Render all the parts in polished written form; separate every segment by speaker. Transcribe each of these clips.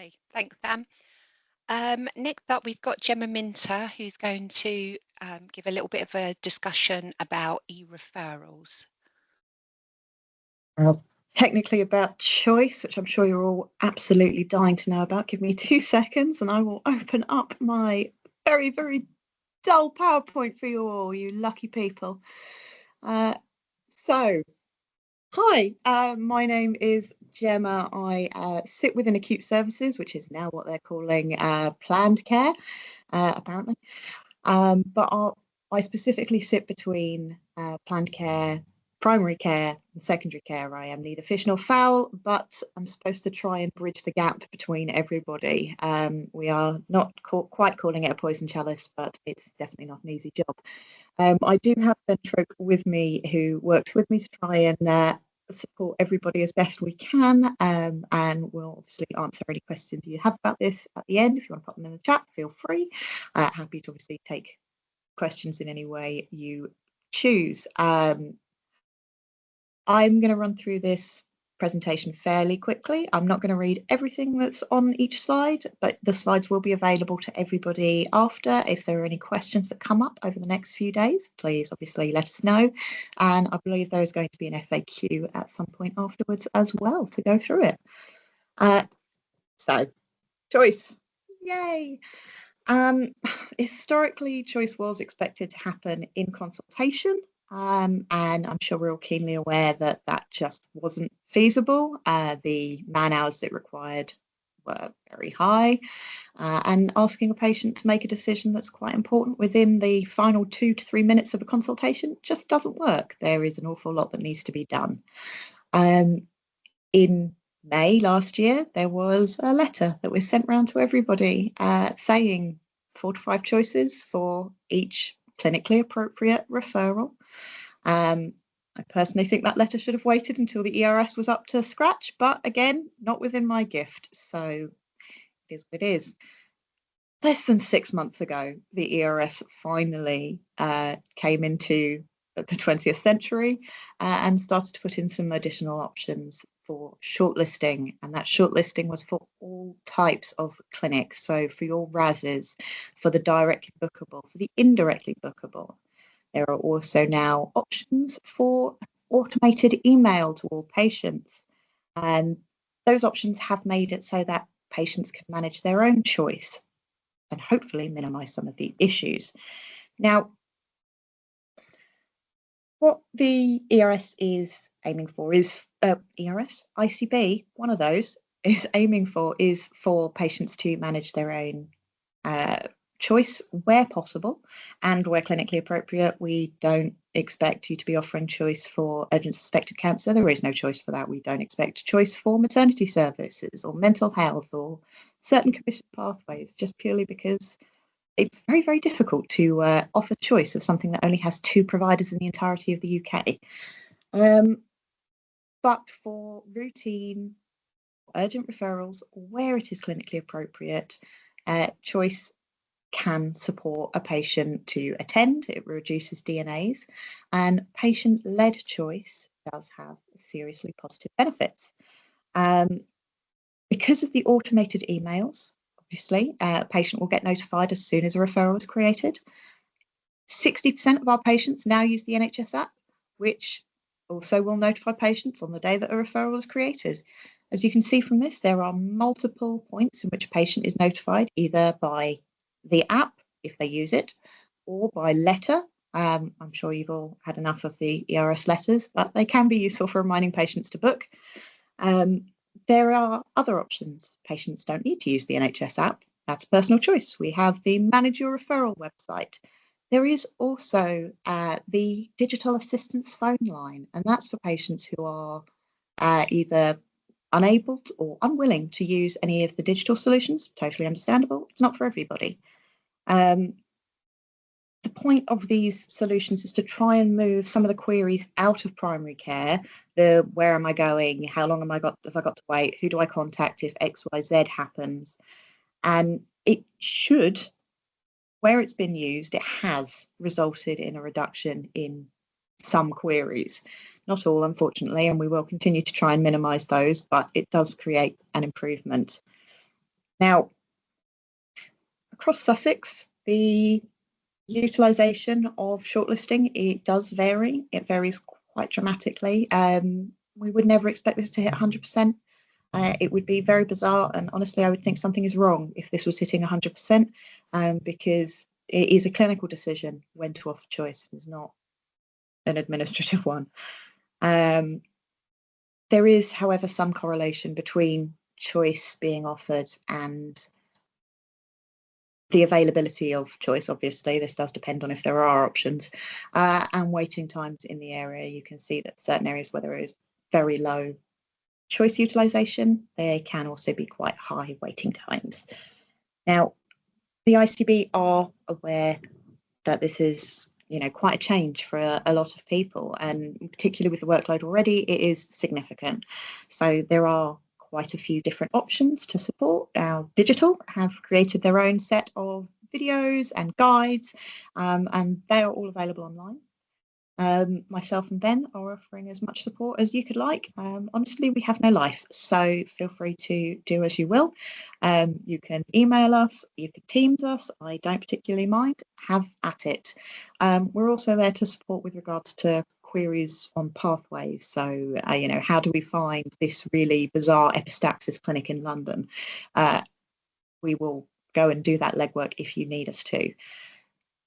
Speaker 1: Lovely. Thanks, Sam. Next up, we've got Gemma Minter, who's going to give a little bit of a discussion about e-referrals.
Speaker 2: Well, technically about choice, which I'm sure you're all absolutely dying to know about. Give me 2 seconds and I will open up my very, very dull PowerPoint for you all, you lucky people. Hi, my name is Gemma. I sit within acute services, which is now what they're calling planned care, apparently. But I specifically sit between planned care, primary care, and secondary care. I am neither fish nor fowl, but I'm supposed to try and bridge the gap between everybody. We are not quite calling it a poison chalice, but it's definitely not an easy job. I do have a ventriloque with me who works with me to try and support everybody as best we can, and we'll obviously answer any questions you have about this at the end. If you want to put them in the chat, feel free. Happy to obviously take questions in any way you choose. I'm going to run through this presentation fairly quickly. I'm not going to read everything that's on each slide, but the slides will be available to everybody after. If there are any questions that come up over the next few days, please obviously let us know. And I believe there's going to be an FAQ at some point afterwards as well to go through it. So, choice, yay! Historically, choice was expected to happen in consultation. And I'm sure we're all keenly aware that that just wasn't feasible. The man hours it required were very high, and asking a patient to make a decision that's quite important within the final 2 to 3 minutes of a consultation just doesn't work. There is an awful lot that needs to be done. In May last year, there was a letter that was sent round to everybody saying 4 to 5 choices for each clinically appropriate referral. I personally think that letter should have waited until the ERS was up to scratch, but again, not within my gift, so it is what it is. Less than 6 months ago, the ERS finally came into the 20th century and started to put in some additional options for shortlisting, and that shortlisting was for all types of clinics. So for your RASs, for the directly bookable, for the indirectly bookable. There are also now options for automated email to all patients, and those options have made it so that patients can manage their own choice and hopefully minimise some of the issues. Now, what the ERS is aiming for is ERS, ICB, one of those is aiming for is for patients to manage their own choice where possible, and where clinically appropriate. We don't expect you to be offering choice for urgent suspected cancer. There is no choice for that. We don't expect choice for maternity services or mental health or certain commission pathways, just purely because it's very, very difficult to offer choice of something that only has 2 providers in the entirety of the UK. But for routine urgent referrals, where it is clinically appropriate, choice can support a patient to attend. It reduces DNAs, and patient-led choice does have seriously positive benefits. Because of the automated emails, obviously, a patient will get notified as soon as a referral is created. 60% of our patients now use the NHS app, which also will notify patients on the day that a referral is created. As you can see from this, there are multiple points in which a patient is notified, either by the app, if they use it, or by letter. I'm sure you've all had enough of the ERS letters, but they can be useful for reminding patients to book. There are other options. Patients don't need to use the NHS app. That's personal choice. We have the Manage Your Referral website. There is also the digital assistance phone line, and that's for patients who are either unable or unwilling to use any of the digital solutions. Totally understandable. It's not for everybody. The point of these solutions is to try and move some of the queries out of primary care. The where am I going? How long have I got to wait? Who do I contact if XYZ happens? And it should, where it's been used, it has resulted in a reduction in some queries. Not all, unfortunately, and we will continue to try and minimise those, but it does create an improvement. Now, across Sussex, the utilisation of shortlisting, it does vary. It varies quite dramatically. We would never expect this to hit 100%. It would be very bizarre, and honestly, I would think something is wrong if this was hitting 100%, because it is a clinical decision when to offer choice. It's not an administrative one. There is, however, some correlation between choice being offered and the availability of choice. Obviously, this does depend on if there are options, and waiting times in the area. You can see that certain areas where there is very low choice utilisation, there can also be quite high waiting times. Now, the ICB are aware that this is, quite a change for a lot of people, and particularly with the workload already, it is significant. So there are quite a few different options to support. Our digital have created their own set of videos and guides, and they are all available online. Myself and Ben are offering as much support as you could like. Honestly, we have no life, so feel free to do as you will. You can email us, you can Teams us, I don't particularly mind, have at it. We're also there to support with regards to queries on pathways. So, how do we find this really bizarre epistaxis clinic in London? We will go and do that legwork if you need us to.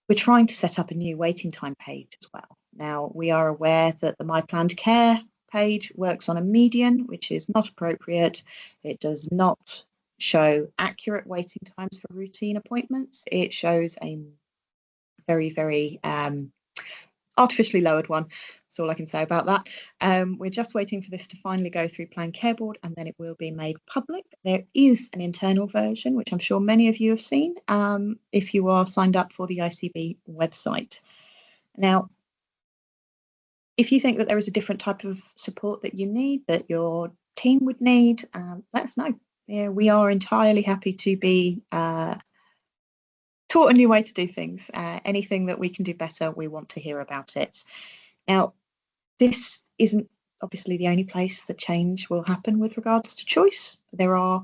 Speaker 2: We're trying to set up a new waiting time page as well. Now, we are aware that the My Planned Care page works on a median, which is not appropriate. It does not show accurate waiting times for routine appointments. It shows a very, very artificially lowered one. That's all I can say about that. We're just waiting for this to finally go through Planned Care Board, and then it will be made public. There is an internal version, which I'm sure many of you have seen, if you are signed up for the ICB website. Now, if you think that there is a different type of support that you need, that your team would need, let us know. We are entirely happy to be taught a new way to do things. Anything that we can do better, we want to hear about it. Now, this isn't obviously the only place that change will happen with regards to choice. There are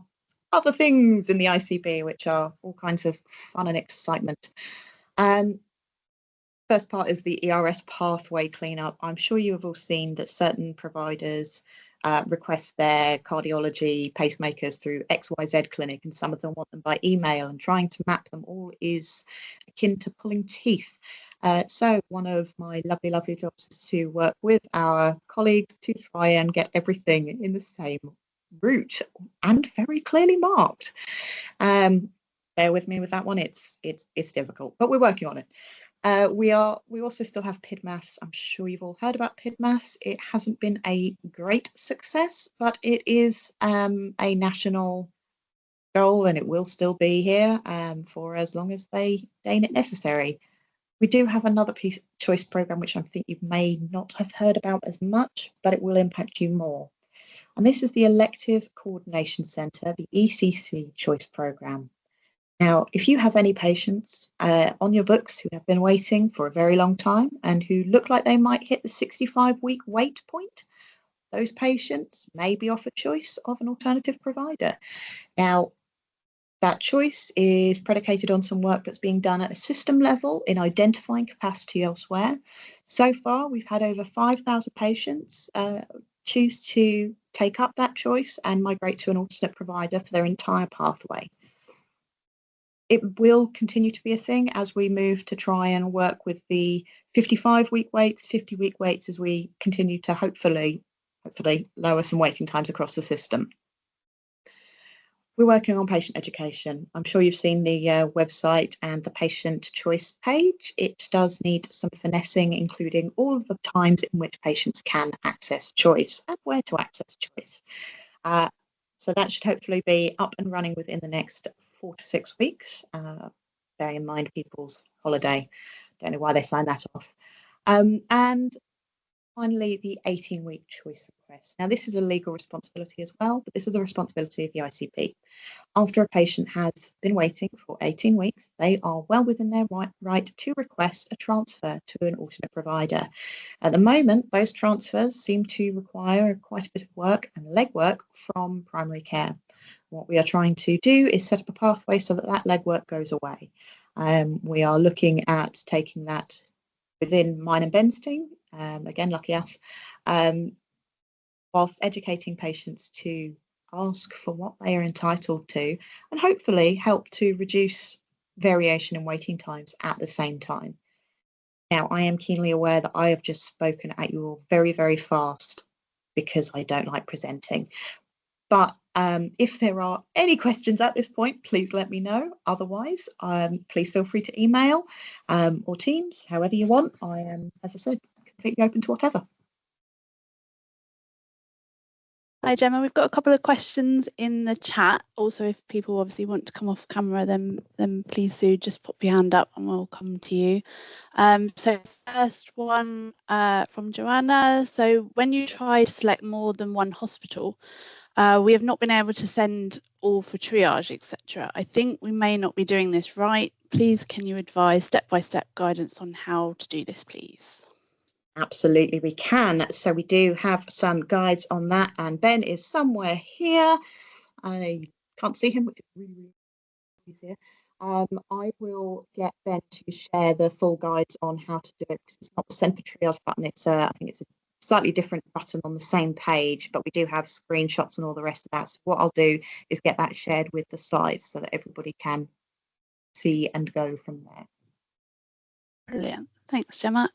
Speaker 2: other things in the ICB which are all kinds of fun and excitement. First part is the ERS pathway cleanup. I'm sure you have all seen that certain providers request their cardiology pacemakers through XYZ clinic, and some of them want them by email, and trying to map them all is akin to pulling teeth. So one of my lovely jobs is to work with our colleagues to try and get everything in the same route and very clearly marked. Bear with me with that one. It's difficult, but we're working on it. We also still have PIDMAS. I'm sure you've all heard about PIDMAS. It hasn't been a great success, but it is a national goal, and it will still be here for as long as they deign it necessary. We do have another choice program, which I think you may not have heard about as much, but it will impact you more. And this is the Elective Coordination Centre, the ECC choice program. Now, if you have any patients on your books who have been waiting for a very long time and who look like they might hit the 65-week wait point, those patients may be offered choice of an alternative provider. Now, that choice is predicated on some work that's being done at a system level in identifying capacity elsewhere. So far, we've had over 5,000 patients choose to take up that choice and migrate to an alternate provider for their entire pathway. It will continue to be a thing as we move to try and work with the 55-week waits, 50-week waits, as we continue to hopefully lower some waiting times across the system. We're working on patient education. I'm sure you've seen the website and the patient choice page. It does need some finessing, including all of the times in which patients can access choice and where to access choice. So that should hopefully be up and running within the next 4 to 6 weeks, bearing in mind people's holiday. Don't know why they signed that off. And finally, the 18-week choice request. requests. Now, this is a legal responsibility as well, but this is the responsibility of the ICP. After a patient has been waiting for 18 weeks, they are well within their right to request a transfer to an alternate provider. At the moment, those transfers seem to require quite a bit of work and legwork from primary care. What we are trying to do is set up a pathway so that that legwork goes away. We are looking at taking that within mine and Ben's team, again, lucky us, whilst educating patients to ask for what they are entitled to and hopefully help to reduce variation in waiting times at the same time. Now, I am keenly aware that I have just spoken at you all very, very fast because I don't like presenting. But if there are any questions at this point, please let me know. Otherwise, please feel free to email or Teams, however you want. I am, as I said, completely open to whatever.
Speaker 3: Hi Gemma, we've got a couple of questions in the chat. Also, if people obviously want to come off camera, then please do just pop your hand up and we'll come to you. So first one from Joanna. So when you try to select more than one hospital, we have not been able to send all for triage, etc. I think we may not be doing this right. Please, can you advise step-by-step guidance on how to do this, please?
Speaker 2: Absolutely, we can. So we do have some guides on that, and Ben is somewhere here. I can't see him, which is really easier. I will get Ben to share the full guides on how to do it because it's not the send for triage button. It's I think it's a slightly different button on the same page, but we do have screenshots and all the rest of that. So what I'll do is get that shared with the slides so that everybody can see and go from there.
Speaker 3: Brilliant. Thanks, Gemma.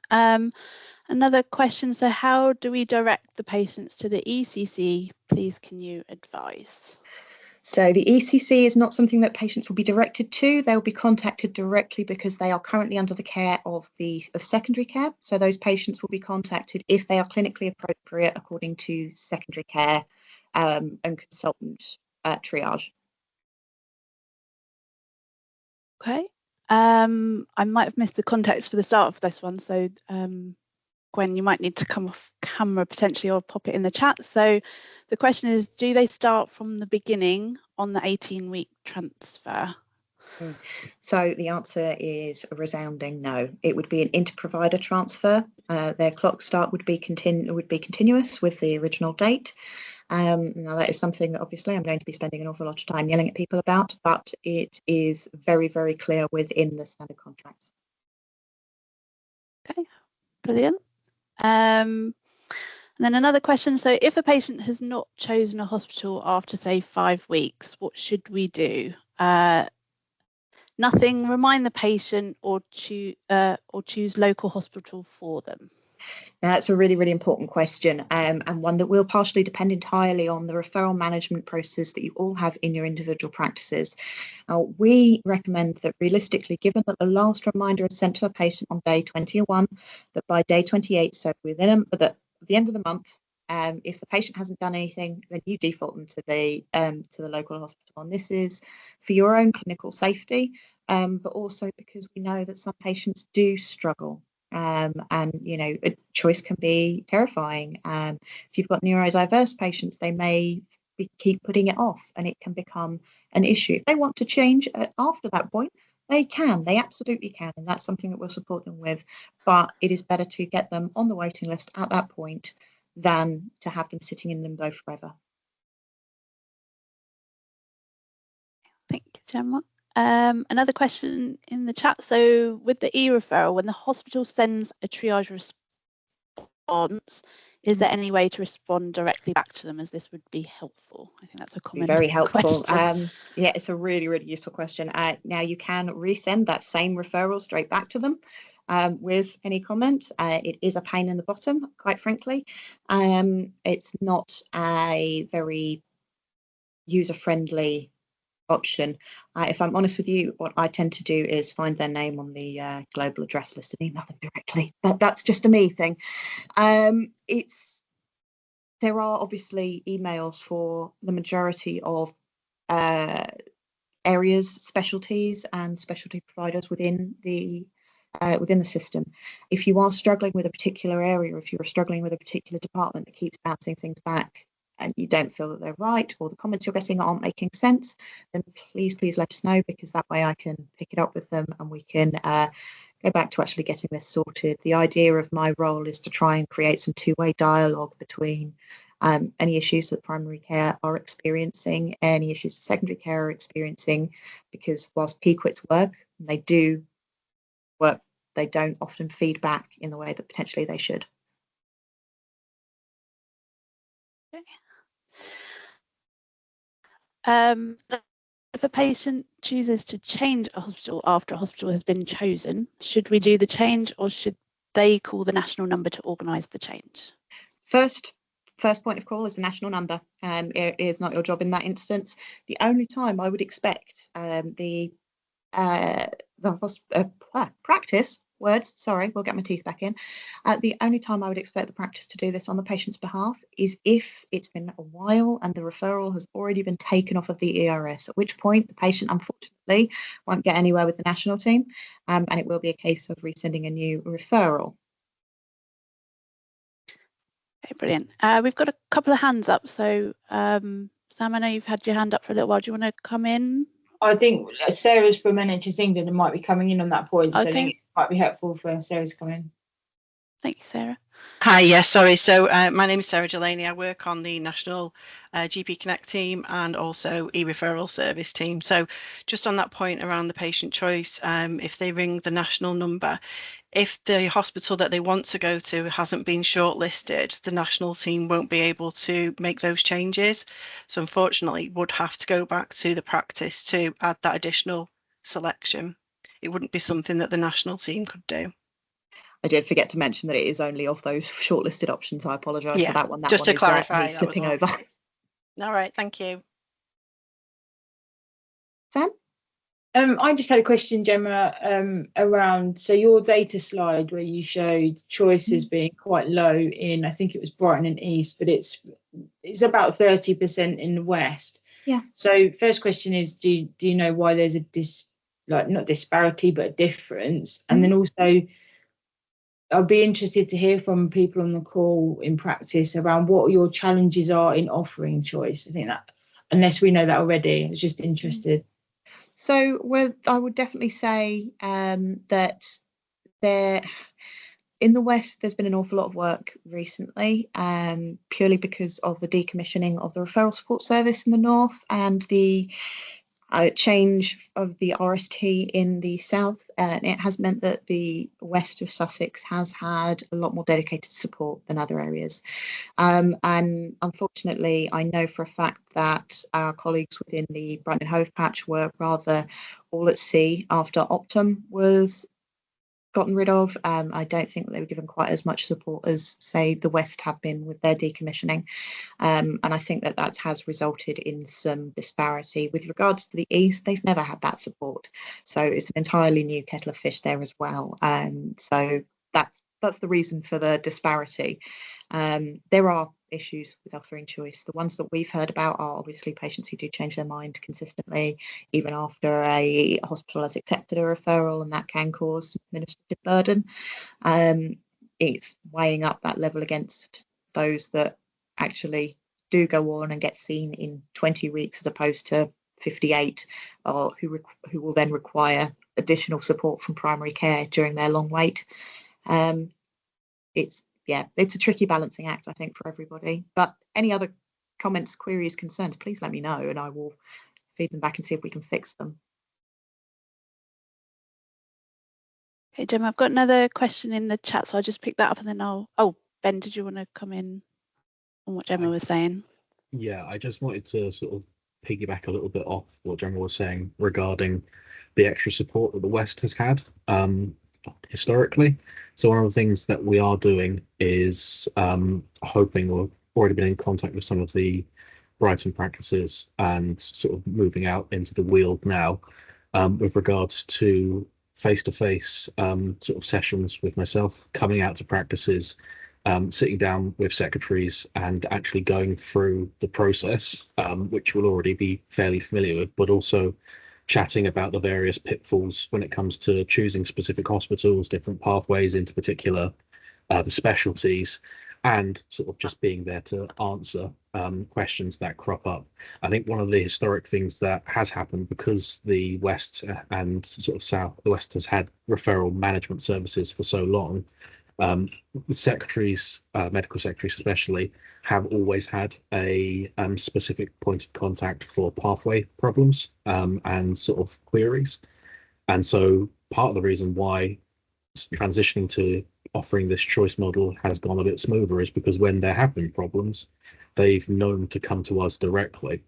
Speaker 3: Another question. So how do we direct the patients to the ECC? Please, can you advise?
Speaker 2: So the ECC is not something that patients will be directed to. They'll be contacted directly because they are currently under the care of secondary care. So those patients will be contacted if they are clinically appropriate according to secondary care and consultant triage.
Speaker 3: Okay. I might have missed the context for the start of this one. So Gwen, you might need to come off camera potentially or pop it in the chat. So the question is, do they start from the beginning on the 18-week transfer?
Speaker 2: So the answer is a resounding no. It would be an inter-provider transfer. Their clock start would be continuous with the original date. Now that is something that obviously I'm going to be spending an awful lot of time yelling at people about, but it is very, very clear within the standard contracts.
Speaker 3: Okay, brilliant. And then another question. So if a patient has not chosen a hospital after, say, 5 weeks, what should we do? Nothing, remind the patient or choose local hospital for them?
Speaker 2: That's a really, really important question and one that will partially depend entirely on the referral management process that you all have in your individual practices. We recommend that realistically, given that the last reminder is sent to a patient on day 21, that by day 28, so within at the end of the month, if the patient hasn't done anything, then you default them to the local hospital. And this is for your own clinical safety, but also because we know that some patients do struggle. And a choice can be terrifying. If you've got neurodiverse patients, they may keep putting it off and it can become an issue. If they want to change after that point, they absolutely can, and that's something that we'll support them with, but it is better to get them on the waiting list at that point than to have them sitting in limbo forever.
Speaker 3: Thank you, Gemma. Another question in the chat. So with the e-referral, when the hospital sends a triage response, is there any way to respond directly back to them, as this would be helpful? I think that's a common
Speaker 2: very helpful
Speaker 3: question.
Speaker 2: Yeah, it's a really, really useful question. Now you can resend that same referral straight back to them with any comment. It is a pain in the bottom, quite frankly. It's not a very user-friendly option. If I'm honest with you, what I tend to do is find their name on the global address list and email them directly. That's just a me thing. There are obviously emails for the majority of areas, specialties and specialty providers within the within the system. If you are struggling with a particular area, if you're struggling with a particular department that keeps bouncing things back and you don't feel that they're right, or the comments you're getting aren't making sense, then please let us know, because that way I can pick it up with them and we can go back to actually getting this sorted. The idea of my role is to try and create some two-way dialogue between any issues that primary care are experiencing, any issues that secondary care are experiencing, because whilst PQITs work, they do work, they don't often feed back in the way that potentially they should.
Speaker 3: If a patient chooses to change a hospital after a hospital has been chosen, should we do the change, or should they call the national number to organise the change?
Speaker 2: First point of call is the national number. It is not your job in that instance. The only time I would expect practice words, sorry, we'll get my teeth back in. The only time I would expect the practice to do this on the patient's behalf is if it's been a while and the referral has already been taken off of the ERS, at which point the patient unfortunately won't get anywhere with the national team, and it will be a case of resending a new referral.
Speaker 3: Okay, brilliant. We've got a couple of hands up, so Sam, I know you've had your hand up for a little while. Do you want to come in?
Speaker 4: I think Sarah's from NHS England and might be coming in on that point,
Speaker 3: Okay.
Speaker 4: so I think it might be helpful for Sarah to come in.
Speaker 3: Thank you, Sarah.
Speaker 5: Hi, yes, sorry. So my name is Sarah Delaney. I work on the National GP Connect team and also e-referral service team. So just on that point around the patient choice, if they ring the national number, if the hospital that they want to go to hasn't been shortlisted, the national team won't be able to make those changes. So unfortunately, would have to go back to the practice to add that additional selection. It wouldn't be something that the national team could do.
Speaker 2: I did forget to mention that it is only of those shortlisted options. I apologise for that one. That
Speaker 5: just
Speaker 2: one
Speaker 5: to clarify,
Speaker 2: is slipping over.
Speaker 5: All right, thank you.
Speaker 2: Sam?
Speaker 4: I just had a question, Gemma, around, so your data slide where you showed choices being quite low in, I think it was Brighton and East, but it's about 30% in the West.
Speaker 2: Yeah.
Speaker 4: So first question is, do you know why there's a not disparity, but a difference? And then also, I'd be interested to hear from people on the call in practice around what your challenges are in offering choice. I think that, unless we know that already, I was just interested.
Speaker 2: So I would definitely say that in the West, there's been an awful lot of work recently, purely because of the decommissioning of the referral support service in the North and the change of the RST in the South. And it has meant that the West of Sussex has had a lot more dedicated support than other areas. And unfortunately, I know for a fact that our colleagues within the Brighton and Hove patch were rather all at sea after Optum was gotten rid of. I don't think that they were given quite as much support as, say, the West have been with their decommissioning. And I think that has resulted in some disparity. With regards to the East, they've never had that support. So it's an entirely new kettle of fish there as well. So that's the reason for the disparity. There are issues with offering choice. The ones that we've heard about are obviously patients who do change their mind consistently, even after a hospital has accepted a referral, and that can cause administrative burden. It's weighing up that level against those that actually do go on and get seen in 20 weeks as opposed to 58, or who will then require additional support from primary care during their long wait. It's a tricky balancing act, I think, for everybody. But any other comments, queries, concerns, please let me know and I will feed them back and see if we can fix them.
Speaker 3: Okay, Gemma, I've got another question in the chat, so I'll just pick that up and then oh, Ben, did you want to come in on what Gemma was saying?
Speaker 6: Yeah, I just wanted to sort of piggyback a little bit off what Gemma was saying regarding the extra support that the West has had historically. So one of the things that we are doing is hoping, we've already been in contact with some of the Brighton practices and sort of moving out into the Weald now with regards to face-to-face sort of sessions with myself, coming out to practices, sitting down with secretaries and actually going through the process, which we'll already be fairly familiar with, but also chatting about the various pitfalls when it comes to choosing specific hospitals, different pathways into particular specialties, and sort of just being there to answer questions that crop up. I think one of the historic things that has happened, because the West and sort of South, the West has had referral management services for so long, the secretaries, medical secretaries especially, have always had a specific point of contact for pathway problems and sort of queries. And so part of the reason why transitioning to offering this choice model has gone a bit smoother is because when there have been problems, they've known to come to us directly.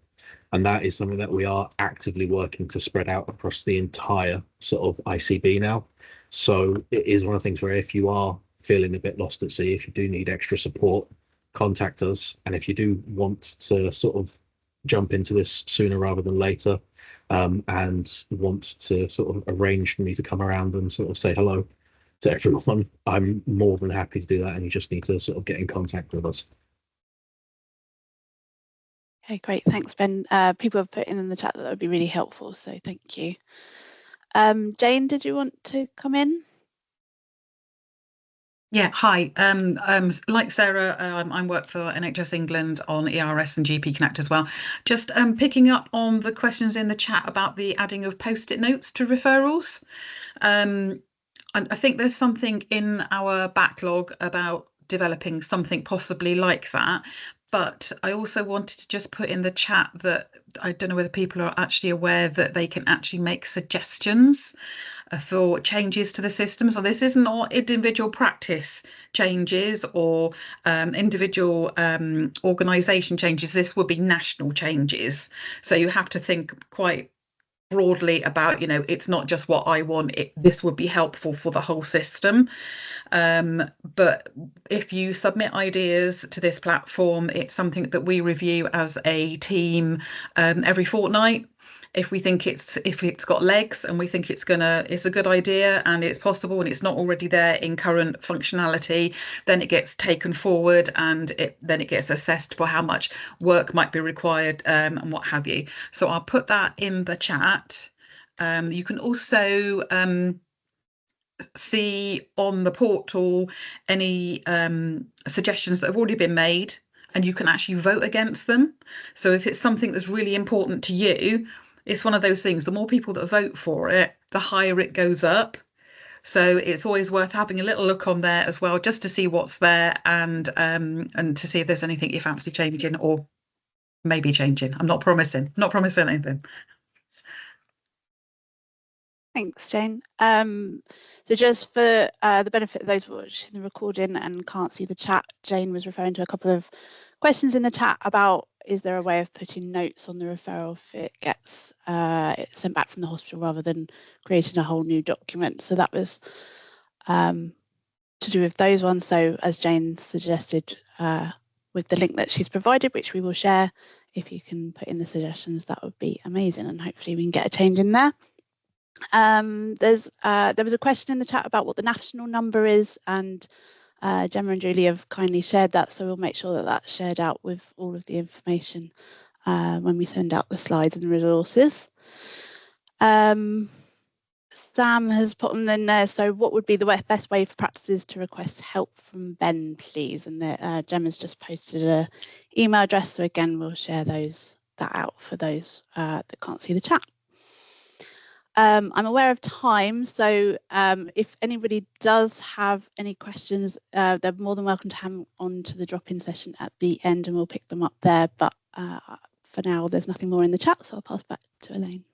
Speaker 6: And that is something that we are actively working to spread out across the entire sort of ICB now. So it is one of the things where if you are feeling a bit lost at sea, if you do need extra support, contact us. And if you do want to sort of jump into this sooner rather than later, and want to sort of arrange for me to come around and sort of say hello to everyone, I'm more than happy to do that. And you just need to sort of get in contact with us.
Speaker 3: Okay, great. Thanks, Ben. People have put in the chat that would be really helpful, so thank you. Jane, did you want to come in?
Speaker 7: Yeah, hi. Like Sarah, I work for NHS England on ERS and GP Connect as well. Just picking up on the questions in the chat about the adding of post-it notes to referrals. I think there's something in our backlog about developing something possibly like that. But I also wanted to just put in the chat that I don't know whether people are actually aware that they can actually make suggestions for changes to the system. So this isn't all individual practice changes or individual organisation changes. This would be national changes. So you have to think quite broadly about, you know, it's not just what I want, this would be helpful for the whole system. But if you submit ideas to this platform, it's something that we review as a team every fortnight. If we think it's got legs and we think it's a good idea and it's possible and it's not already there in current functionality, then it gets taken forward and then it gets assessed for how much work might be required and what have you. So I'll put that in the chat. You can also see on the portal any suggestions that have already been made, and you can actually vote against them. So if it's something that's really important to you, it's one of those things, the more people that vote for it, the higher it goes up. So it's always worth having a little look on there as well, just to see what's there and to see if there's anything you fancy changing or maybe changing. I'm not promising anything.
Speaker 3: Thanks, Jane. So just for the benefit of those watching the recording and can't see the chat, Jane was referring to a couple of questions in the chat about, is there a way of putting notes on the referral if it gets sent back from the hospital rather than creating a whole new document? So that was to do with those ones. So as Jane suggested, with the link that she's provided, which we will share, if you can put in the suggestions, that would be amazing, and hopefully we can get a change in there. There was a question in the chat about what the national number is, and Gemma and Julie have kindly shared that, so we'll make sure that that's shared out with all of the information when we send out the slides and resources. Sam has put them in there. So what would be the best way for practices to request help from Ben, please? And Gemma's just posted an email address, so again we'll share that out for those that can't see the chat. I'm aware of time, so if anybody does have any questions, they're more than welcome to hang on to the drop-in session at the end and we'll pick them up there. But for now, there's nothing more in the chat, so I'll pass back to Elaine.